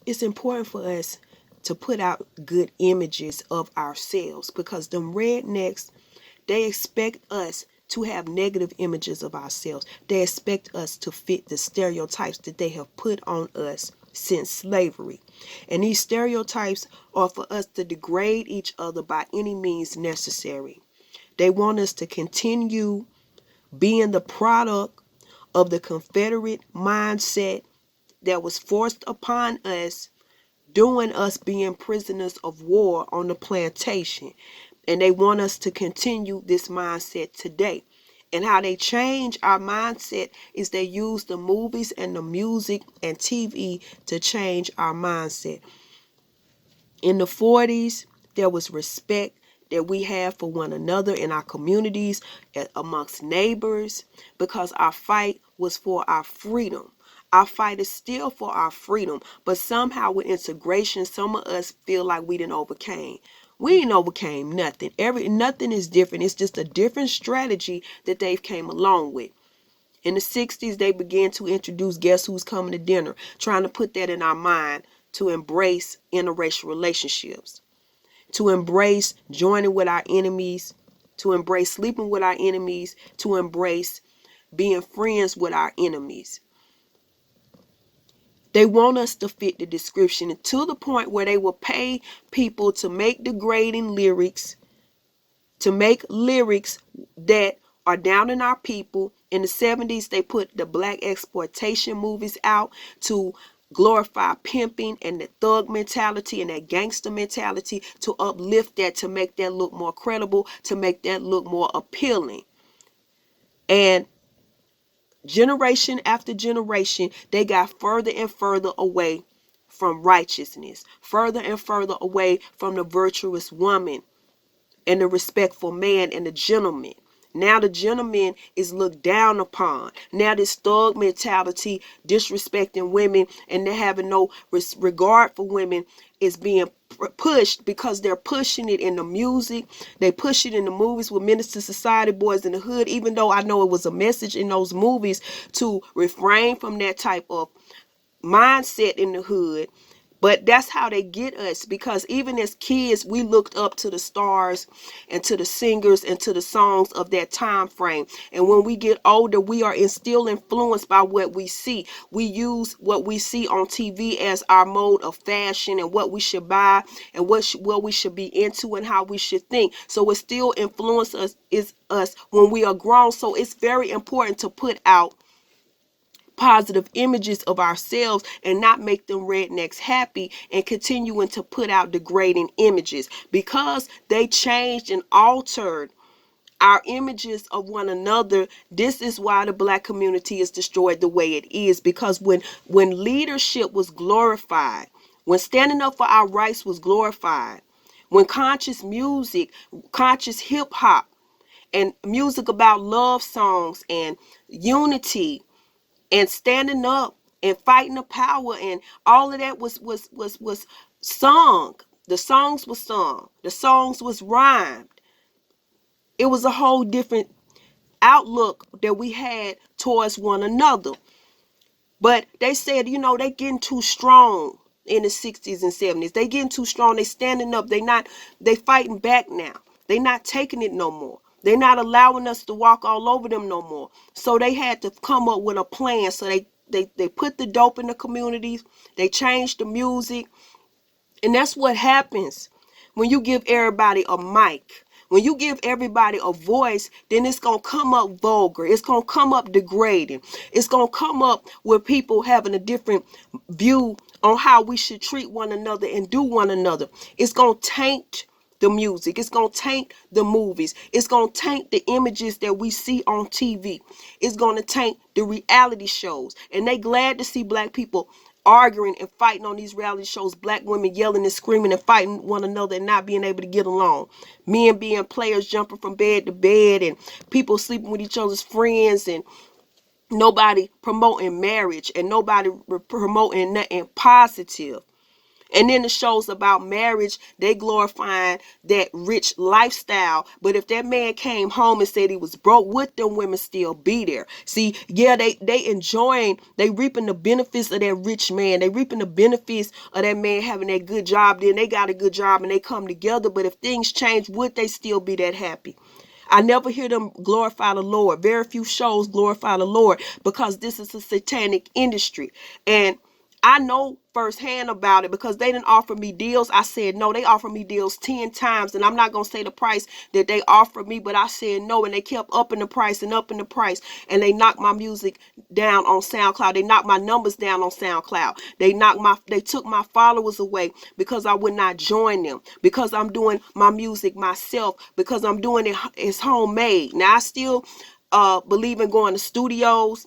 it's important for us to put out good images of ourselves, because them rednecks, they expect us to have negative images of ourselves. They expect us to fit the stereotypes that they have put on us since slavery. And these stereotypes are for us to degrade each other by any means necessary. They want us to continue being the product of the Confederate mindset that was forced upon us during us being prisoners of war on the plantation. And they want us to continue this mindset today. And how they change our mindset is they use the movies and the music and TV to change our mindset. In the 40s, there was respect that we have for one another in our communities, amongst neighbors, because our fight was for our freedom. Our fight is still for our freedom, but somehow with integration, some of us feel like we didn't overcame. We ain't overcame nothing. Nothing is different. It's just a different strategy that they've came along with. In the 60s, they began to introduce Guess Who's Coming to Dinner, trying to put that in our mind to embrace interracial relationships, to embrace joining with our enemies, to embrace sleeping with our enemies, to embrace being friends with our enemies. They want us to fit the description to the point where they will pay people to make degrading lyrics, to make lyrics that are down in our people. In the 70s, they put the black exploitation movies out to glorify pimping and the thug mentality and that gangster mentality, to uplift that, to make that look more credible, to make that look more appealing. And generation after generation, they got further and further away from righteousness, further and further away from the virtuous woman and the respectful man and the gentleman. Now the gentleman is looked down upon. Now this thug mentality, disrespecting women and having no regard for women, is being pushed because they're pushing it in the music. They push it in the movies with Minister Society, Boys in the Hood, even though I know it was a message in those movies to refrain from that type of mindset in the hood. But that's how they get us, because even as kids, we looked up to the stars and to the singers and to the songs of that time frame. And when we get older, we are still influenced by what we see. We use what we see on TV as our mode of fashion and what we should buy and what we should be into and how we should think. So it still influences us when we are grown. So it's very important to put out positive images of ourselves and not make them rednecks happy and continuing to put out degrading images, because they changed and altered our images of one another. This is why the black community is destroyed the way it is, because when leadership was glorified, when standing up for our rights was glorified, when conscious music, conscious hip hop and music about love songs and unity and standing up and fighting the power and all of that was sung. The songs were sung. The songs was rhymed. It was a whole different outlook that we had towards one another. But they said, they getting too strong in the 60s and 70s. They getting too strong. They standing up. They fighting back now. They not taking it no more. They're not allowing us to walk all over them no more. So they had to come up with a plan. So they put the dope in the communities. They changed the music. And that's what happens when you give everybody a mic. When you give everybody a voice, then it's going to come up vulgar. It's going to come up degrading. It's going to come up with people having a different view on how we should treat one another and do one another. It's going to taint the music. It's going to taint the movies. It's going to taint the images that we see on TV. It's going to taint the reality shows. And they glad to see black people arguing and fighting on these reality shows, black women yelling and screaming and fighting one another and not being able to get along. Men being players, jumping from bed to bed, and people sleeping with each other's friends, and nobody promoting marriage and nobody promoting nothing positive. And then the shows about marriage, they glorifying that rich lifestyle. But if that man came home and said he was broke, would them women still be there? See, yeah, they enjoying, they reaping the benefits of that rich man. They reaping the benefits of that man having that good job. Then they got a good job and they come together. But if things change, would they still be that happy? I never hear them glorify the Lord. Very few shows glorify the Lord because this is a satanic industry. And I know firsthand about it because they didn't offer me deals. I said no. They offered me deals 10 times, and I'm not going to say the price that they offered me, but I said no, and they kept upping the price and upping the price, and they knocked my music down on SoundCloud. They knocked my numbers down on SoundCloud. They took my followers away because I would not join them, because I'm doing my music myself, because I'm doing it, it's homemade. Now I still believe in going to studios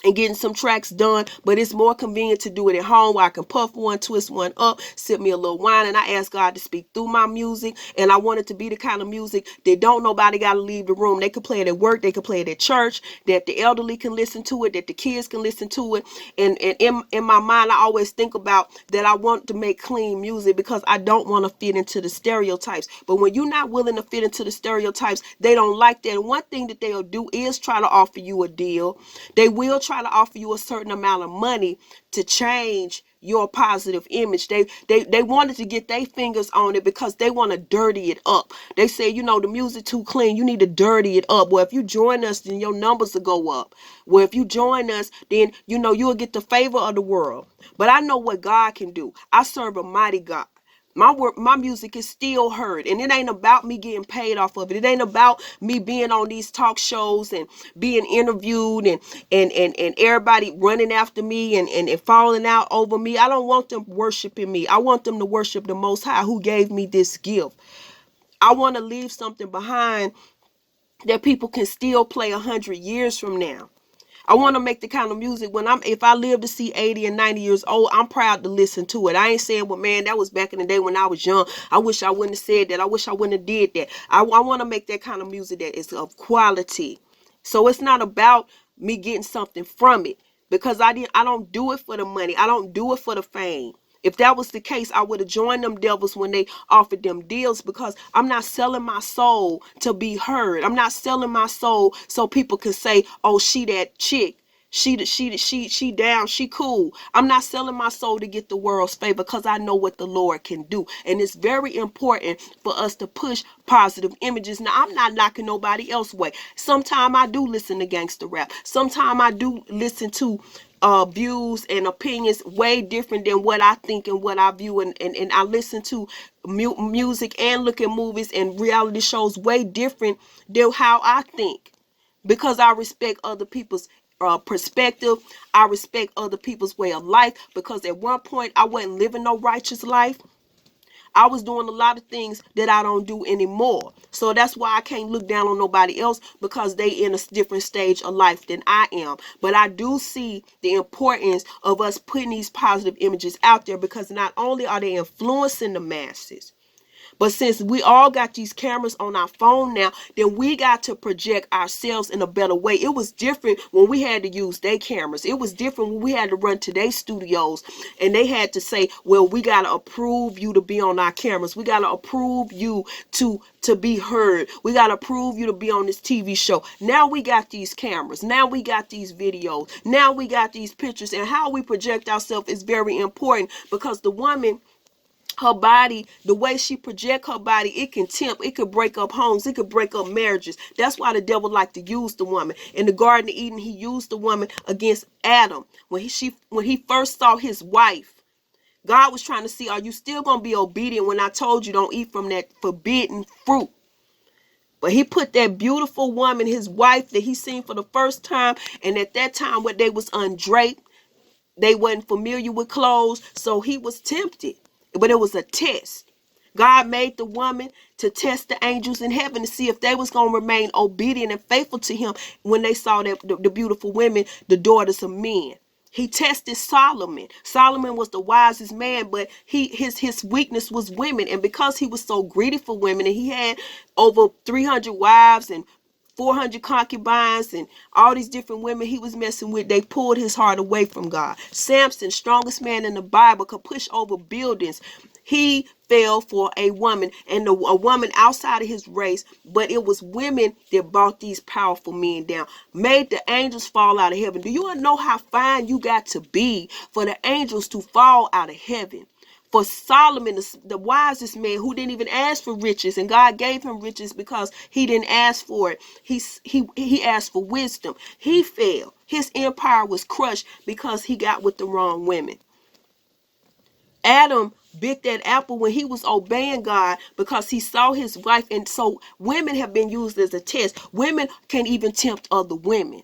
and getting some tracks done, but it's more convenient to do it at home where I can puff one, twist one up, sip me a little wine, and I ask God to speak through my music. And I want it to be the kind of music that don't nobody got to leave the room. They can play it at work, they can play it at church, that the elderly can listen to it, that the kids can listen to it. And in my mind, I always think about that I want to make clean music because I don't want to fit into the stereotypes. But when you're not willing to fit into the stereotypes, they don't like that. And one thing that they'll do is try to offer you a deal. They will try to offer you a certain amount of money to change your positive image. They wanted to get their fingers on it because they want to dirty it up. They say, you know, the music too clean, you need to dirty it up. Well, if you join us, then your numbers will go up. Well, if you join us, then you know you'll get the favor of the world. But I know what God can do. I serve a mighty God. My music is still heard, and it ain't about me getting paid off of it. It ain't about me being on these talk shows and being interviewed and everybody running after me and falling out over me. I don't want them worshiping me. I want them to worship the Most High who gave me this gift. I want to leave something behind that people can still play 100 years from now. I want to make the kind of music if I live to see 80 and 90 years old, I'm proud to listen to it. I ain't saying, well, man, that was back in the day when I was young. I wish I wouldn't have said that. I wish I wouldn't have did that. I want to make that kind of music that is of quality. So it's not about me getting something from it because I don't do it for the money. I don't do it for the fame. If that was the case, I would have joined them devils when they offered them deals, because I'm not selling my soul to be heard. I'm not selling my soul so people can say, oh, she that chick. She down, she cool. I'm not selling my soul to get the world's favor because I know what the Lord can do. And it's very important for us to push positive images. Now, I'm not knocking nobody else away. Sometimes I do listen to gangster rap. Sometimes I do listen to views and opinions way different than what I think and what I view, and I listen to music and look at movies and reality shows way different than how I think, because I respect other people's perspective. I respect other people's way of life, because at one point I wasn't living no righteous life. I was doing a lot of things that I don't do anymore. So that's why I can't look down on nobody else, because they in a different stage of life than I am. But I do see the importance of us putting these positive images out there, because not only are they influencing the masses, but since we all got these cameras on our phone now, then we got to project ourselves in a better way. It was different when we had to use their cameras. It was different when we had to run to their studios and they had to say, well, we got to approve you to be on our cameras. We got to approve you to be heard. We got to approve you to be on this TV show. Now we got these cameras. Now we got these videos. Now we got these pictures. And how we project ourselves is very important, because the woman, her body, the way she project her body, it can tempt, it could break up homes, it could break up marriages. That's why the devil liked to use the woman. In the Garden of Eden, he used the woman against Adam. When he first saw his wife, God was trying to see, are you still going to be obedient when I told you don't eat from that forbidden fruit? But he put that beautiful woman, his wife, that he seen for the first time, and at that time when they was undraped, they wasn't familiar with clothes, so he was tempted. But it was a test. God made the woman to test the angels in heaven to see if they was going to remain obedient and faithful to him when they saw that the beautiful women, the daughters of men. He tested Solomon. Solomon was the wisest man, but his weakness was women. And because he was so greedy for women, and he had over 300 wives and 400 concubines and all these different women he was messing with, they pulled his heart away from God. Samson, strongest man in the Bible, could push over buildings. He fell for a woman, and a woman outside of his race, but it was women that brought these powerful men down, made the angels fall out of heaven. Do you know how fine you got to be for the angels to fall out of heaven? For Solomon, the wisest man, who didn't even ask for riches, and God gave him riches because he didn't ask for it. He asked for wisdom. He fell. His empire was crushed because he got with the wrong women. Adam bit that apple when he was obeying God because he saw his wife. And so women have been used as a test. Women can even tempt other women,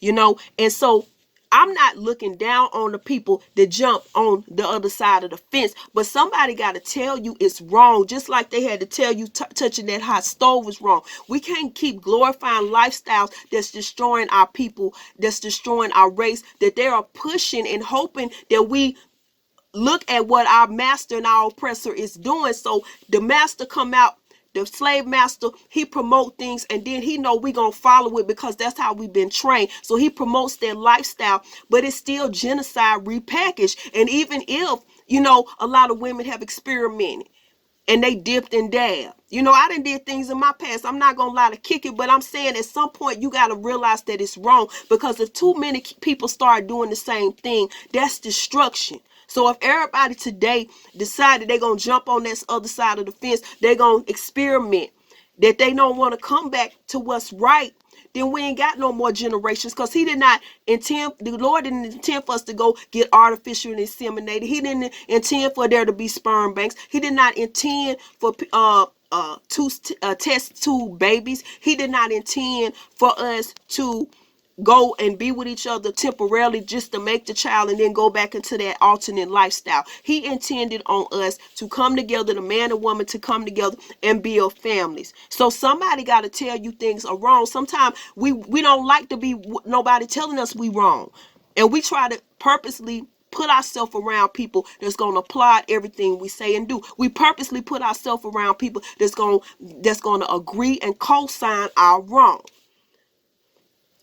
and so I'm not looking down on the people that jump on the other side of the fence, but somebody got to tell you it's wrong, just like they had to tell you touching that hot stove was wrong. We can't keep glorifying lifestyles that's destroying our people, that's destroying our race, that they are pushing and hoping that we look at what our master and our oppressor is doing. So the master come out, the slave master, he promote things, and then he know we gonna follow it because that's how we've been trained. So he promotes their lifestyle, but it's still genocide repackaged. And even if, a lot of women have experimented and they dipped and dabbed. I done did things in my past. I'm not gonna lie to kick it, but I'm saying at some point you gotta realize that it's wrong, because if too many people start doing the same thing, that's destruction. So if everybody today decided they're going to jump on this other side of the fence, they're going to experiment, that they don't want to come back to what's right, then we ain't got no more generations, because the Lord didn't intend for us to go get artificially inseminated. He didn't intend for there to be sperm banks. He did not intend for test tube babies. He did not intend for us to go and be with each other temporarily just to make the child and then go back into that alternate lifestyle. He intended on us to come together, the man and woman to come together and build families. So somebody got to tell you things are wrong. Sometimes we don't like to be nobody telling us we wrong, and we try to purposely put ourselves around people that's going to applaud everything we say and do. We purposely put ourselves around people that's going to agree and co-sign our wrong.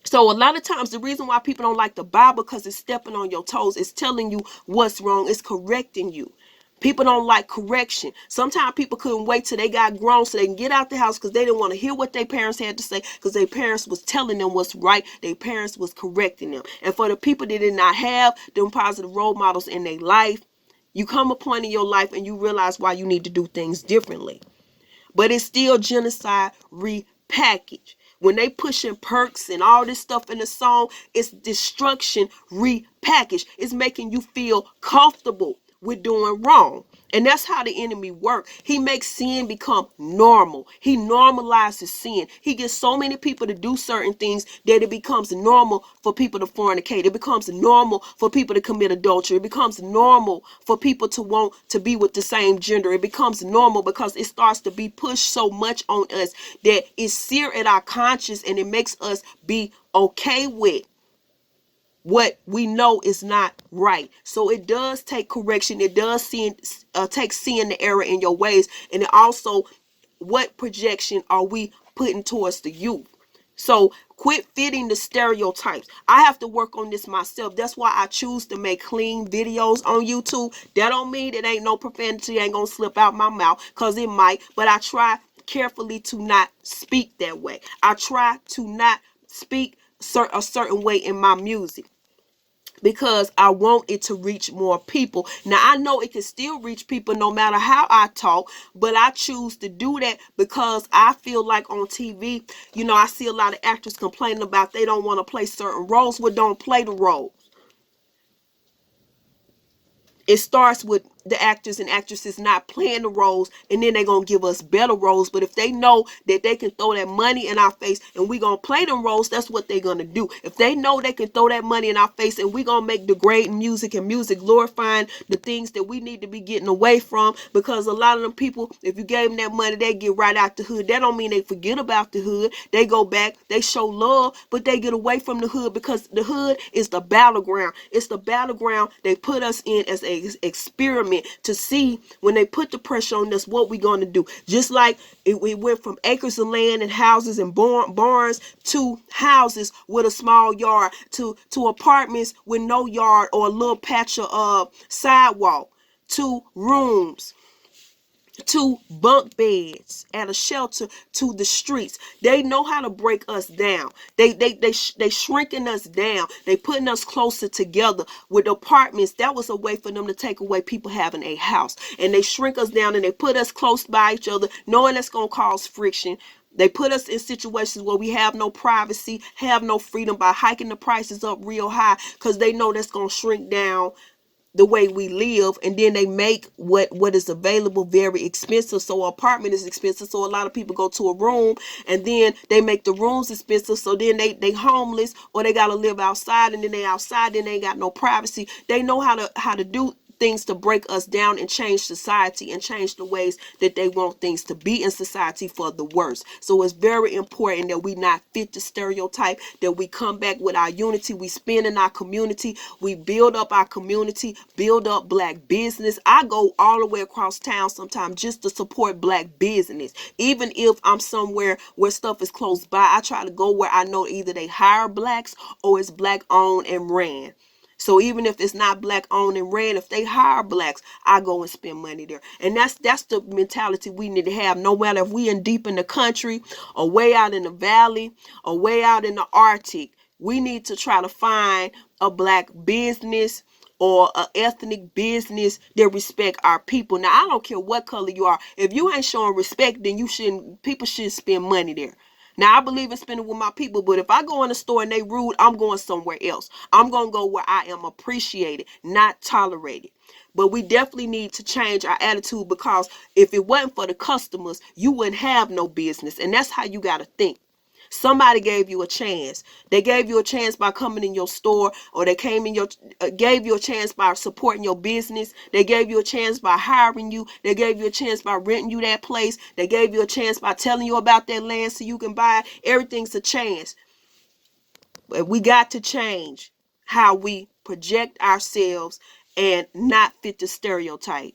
So a lot of times the reason why people don't like the Bible, because it's stepping on your toes. It's telling you what's wrong. It's correcting you. People don't like correction. Sometimes people couldn't wait till they got grown so they can get out the house because they didn't want to hear what their parents had to say, because their parents was telling them what's right. Their parents was correcting them. And for the people that did not have them positive role models in their life, you come a point in your life and you realize why you need to do things differently. But it's still genocide repackaged. When they pushing perks and all this stuff in the song, it's destruction repackaged. It's making you feel comfortable with doing wrong. And that's how the enemy works. He makes sin become normal. He normalizes sin. He gets so many people to do certain things that it becomes normal for people to fornicate. It becomes normal for people to commit adultery. It becomes normal for people to want to be with the same gender. It becomes normal because it starts to be pushed so much on us that it's seared at our conscience, and it makes us be okay with what we know is not right. So it does take correction. It does take seeing the error in your ways. And it also, what projection are we putting towards the youth? So quit fitting the stereotypes. I have to work on this myself. That's why I choose to make clean videos on YouTube. That don't mean it ain't no profanity ain't gonna slip out my mouth, because it might. But I try carefully to not speak that way. I try to not speak a certain way in my music, because I want it to reach more people. Now, I know it can still reach people no matter how I talk, but I choose to do that because I feel like on TV, I see a lot of actors complaining about they don't want to play certain roles. Well, don't play the role. It starts with the actors and actresses not playing the roles, and then they're going to give us better roles. But if they know that they can throw that money in our face and we're going to play them roles, that's what they're going to do. If they know they can throw that money in our face and we're going to make degrading music and music glorifying the things that we need to be getting away from, because a lot of them people, if you gave them that money, they get right out the hood. That don't mean they forget about the hood. They go back, they show love, but they get away from the hood, because the hood is the battleground. It's the battleground they put us in as a experiment. experiment to see when they put the pressure on us what we're going to do. Just like we went from acres of land and houses and barns to houses with a small yard to apartments with no yard or a little patch of sidewalk to rooms to bunk beds at a shelter to the streets. They know how to break us down. They shrinking us down. They putting us closer together with apartments. That was a way for them to take away people having a house. And they shrink us down and they put us close by each other, knowing that's gonna cause friction. They put us in situations where we have no privacy, have no freedom by hiking the prices up real high because they know that's gonna shrink down the way we live. And then they make what is available very expensive. So an apartment is expensive, so a lot of people go to a room, and then they make the rooms expensive, so then they homeless, or they got to live outside, and then they outside, then they ain't got no privacy. They know how to do things to break us down and change society and change the ways that they want things to be in society for the worse. So it's very important that we not fit the stereotype, that we come back with our unity, we spend in our community, we build up our community, build up black business. I go all the way across town sometimes just to support black business. Even if I'm somewhere where stuff is close by, I try to go where I know either they hire blacks or it's black owned and ran. So even if it's not black owned and ran, if they hire blacks, I go and spend money there. And that's the mentality we need to have. No matter if we in deep in the country or way out in the valley or way out in the Arctic, we need to try to find a black business or an ethnic business that respect our people. Now, I don't care what color you are. If you ain't showing respect, then people shouldn't spend money there. Now, I believe in spending with my people, but if I go in a store and they rude, I'm going somewhere else. I'm going to go where I am appreciated, not tolerated. But we definitely need to change our attitude, because if it wasn't for the customers, you wouldn't have no business. And that's how you got to think. Somebody gave you a chance. They gave you a chance by coming in your store, or they gave you a chance by supporting your business. They gave you a chance by hiring you. They gave you a chance by renting you that place. They gave you a chance by telling you about that land so you can buy it. Everything's a chance. But we got to change how we project ourselves and not fit the stereotype.